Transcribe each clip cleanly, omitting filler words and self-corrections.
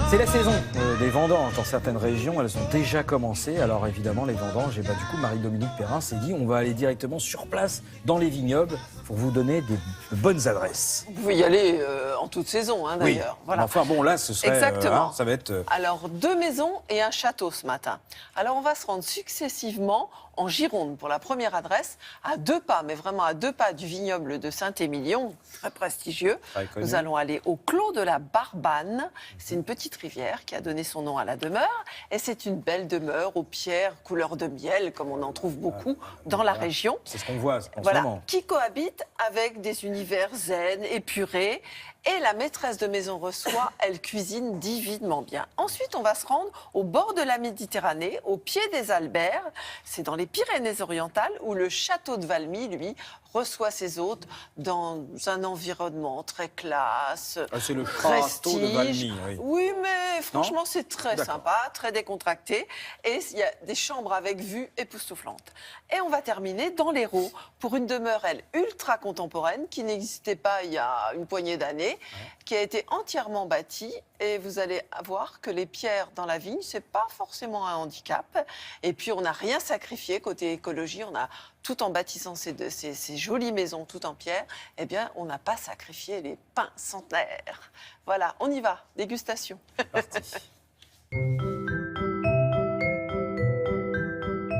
C'est la saison des vendanges dans certaines régions, elles ont déjà commencé. Alors évidemment les vendanges, et du coup Marie-Dominique Perrin s'est dit on va aller directement sur place dans les vignobles pour vous donner de bonnes adresses. Vous pouvez y aller en toute saison d'ailleurs. Oui. Voilà. Enfin bon là ce serait exactement. Ça va être. Alors 2 maisons et un château ce matin. Alors on va se rendre successivement en Gironde pour la première adresse, à 2 pas, mais vraiment à 2 pas du vignoble de Saint-Émilion, très prestigieux. Nous allons aller au Clos de la Barbanne. C'est une petite rivière qui a donné son nom à la demeure. Et c'est une belle demeure aux pierres couleur de miel, comme on en trouve beaucoup dans la région. C'est ce qu'on voit en voilà, ce moment. Qui cohabite avec des univers zen, épurés. Et la maîtresse de maison reçoit, elle cuisine divinement bien. Ensuite, on va se rendre au bord de la Méditerranée, au pied des Alberts. C'est dans les Pyrénées-Orientales où le château de Valmy, lui, reçoit ses hôtes dans un environnement très classe, c'est le prestige. château de Valmy, oui. Oui, mais franchement, c'est très sympa, très décontracté. Et il y a des chambres avec vue époustouflante. Et on va terminer dans l'Hérault pour une demeure, elle, ultra contemporaine, qui n'existait pas il y a une poignée d'années, qui a été entièrement bâtie. Et vous allez voir que les pierres dans la vigne, c'est pas forcément un handicap. Et puis, on n'a rien sacrifié côté écologie. On a, tout en bâtissant ces jolies maisons toutes en pierre, eh bien, on n'a pas sacrifié les pins centenaires. Voilà, on y va. Dégustation.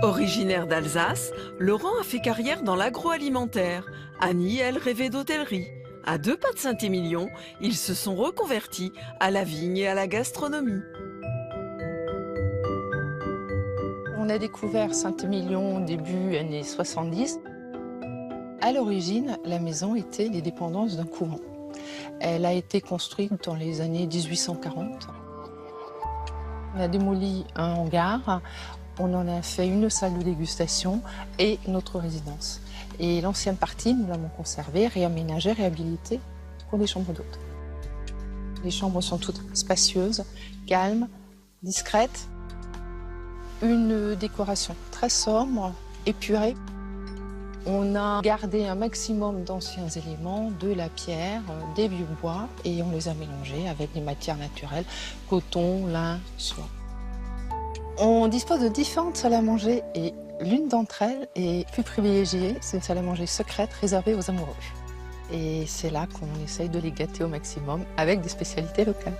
Originaire d'Alsace, Laurent a fait carrière dans l'agroalimentaire. Annie, elle, rêvait d'hôtellerie. À 2 pas de Saint-Émilion, ils se sont reconvertis à la vigne et à la gastronomie. On a découvert Saint-Émilion début années 70. À l'origine, la maison était les dépendances d'un couvent. Elle a été construite dans les années 1840. On a démoli un hangar, on en a fait une salle de dégustation et notre résidence. Et l'ancienne partie, nous l'avons conservée, réaménagée, réhabilitée pour des chambres d'hôtes. Les chambres sont toutes spacieuses, calmes, discrètes. Une décoration très sobre, épurée. On a gardé un maximum d'anciens éléments, de la pierre, des vieux bois, et on les a mélangés avec des matières naturelles, coton, lin, soie. On dispose de différentes salles à manger et l'une d'entre elles est plus privilégiée, c'est une salle à manger secrète réservée aux amoureux. Et c'est là qu'on essaye de les gâter au maximum avec des spécialités locales.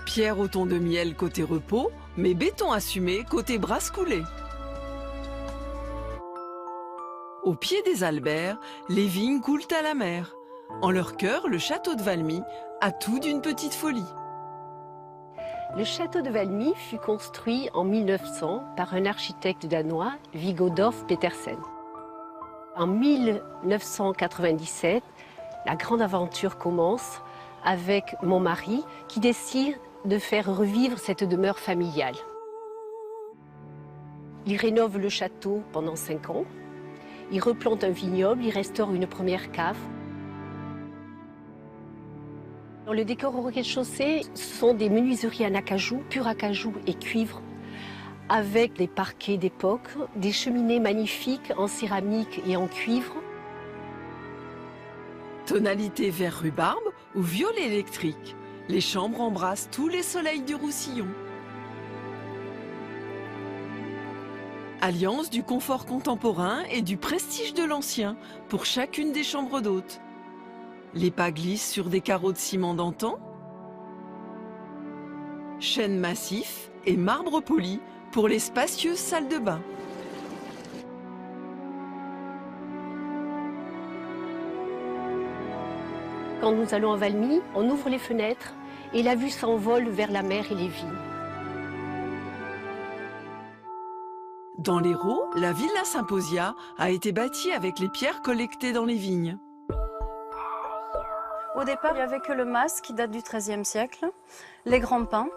Pierre au ton de miel côté repos, mais béton assumé côté brasse coulée. Au pied des Alberts, les vignes coulent à la mer. En leur cœur, le château de Valmy a tout d'une petite folie. Le château de Valmy fut construit en 1900 par un architecte danois, Viggo Dorf Petersen. En 1997, la grande aventure commence avec mon mari qui décide de faire revivre cette demeure familiale. Il rénove le château pendant 5 ans, il replante un vignoble, il restaure une première cave. Dans le décor au rez-de-chaussée, ce sont des menuiseries en acajou, pur acajou et cuivre, avec des parquets d'époque, des cheminées magnifiques en céramique et en cuivre. Tonalité vert rhubarbe ou violet électrique. Les chambres embrassent tous les soleils du Roussillon. Alliance du confort contemporain et du prestige de l'ancien pour chacune des chambres d'hôtes. Les pas glissent sur des carreaux de ciment d'antan. Chêne massif et marbre poli pour les spacieuses salles de bain. Quand nous allons à Valmy, on ouvre les fenêtres et la vue s'envole vers la mer et les vignes. Dans l'Hérault, la Villa Symposia a été bâtie avec les pierres collectées dans les vignes. Au départ, il n'y avait que le mas qui date du XIIIe siècle, les grands pins.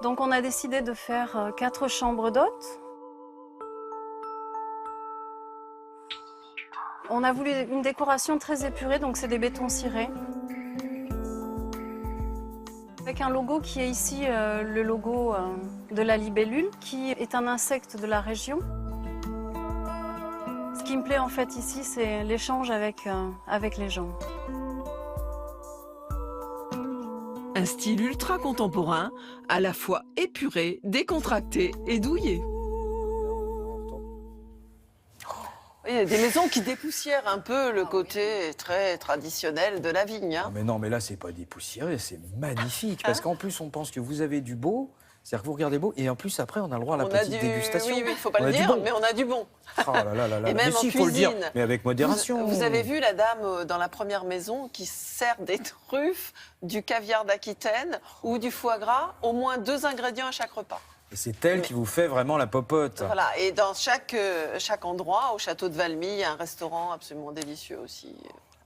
Donc on a décidé de faire 4 chambres d'hôtes. On a voulu une décoration très épurée, donc c'est des bétons cirés. Avec un logo qui est ici le logo de la libellule, qui est un insecte de la région. Ce qui me plaît en fait ici, c'est l'échange avec les gens. Un style ultra contemporain, à la fois épuré, décontracté et douillet. Il y a des maisons qui dépoussièrent un peu le côté très traditionnel de la vigne. Hein. Non, mais là, c'est pas dépoussiéré, c'est magnifique. Parce qu'en plus, on pense que vous avez du beau, c'est-à-dire que vous regardez beau, et en plus, après, on a le droit à la petite dégustation. Oui, il ne faut pas le dire, mais on a du bon. Oh là là là là. Et même mais en si, cuisine. faut le dire, mais avec modération. Vous avez vu la dame dans la première maison qui sert des truffes, du caviar d'Aquitaine ou du foie gras, au moins 2 ingrédients à chaque repas. Et c'est elle qui vous fait vraiment la popote. Voilà, et dans chaque endroit, au château de Valmy, il y a un restaurant absolument délicieux aussi.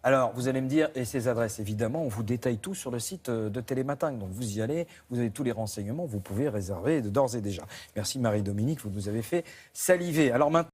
Alors, vous allez me dire, et ces adresses, évidemment, on vous détaille tout sur le site de Télématin. Donc, vous y allez, vous avez tous les renseignements, vous pouvez réserver d'ores et déjà. Merci Marie-Dominique, vous nous avez fait saliver. Alors maintenant,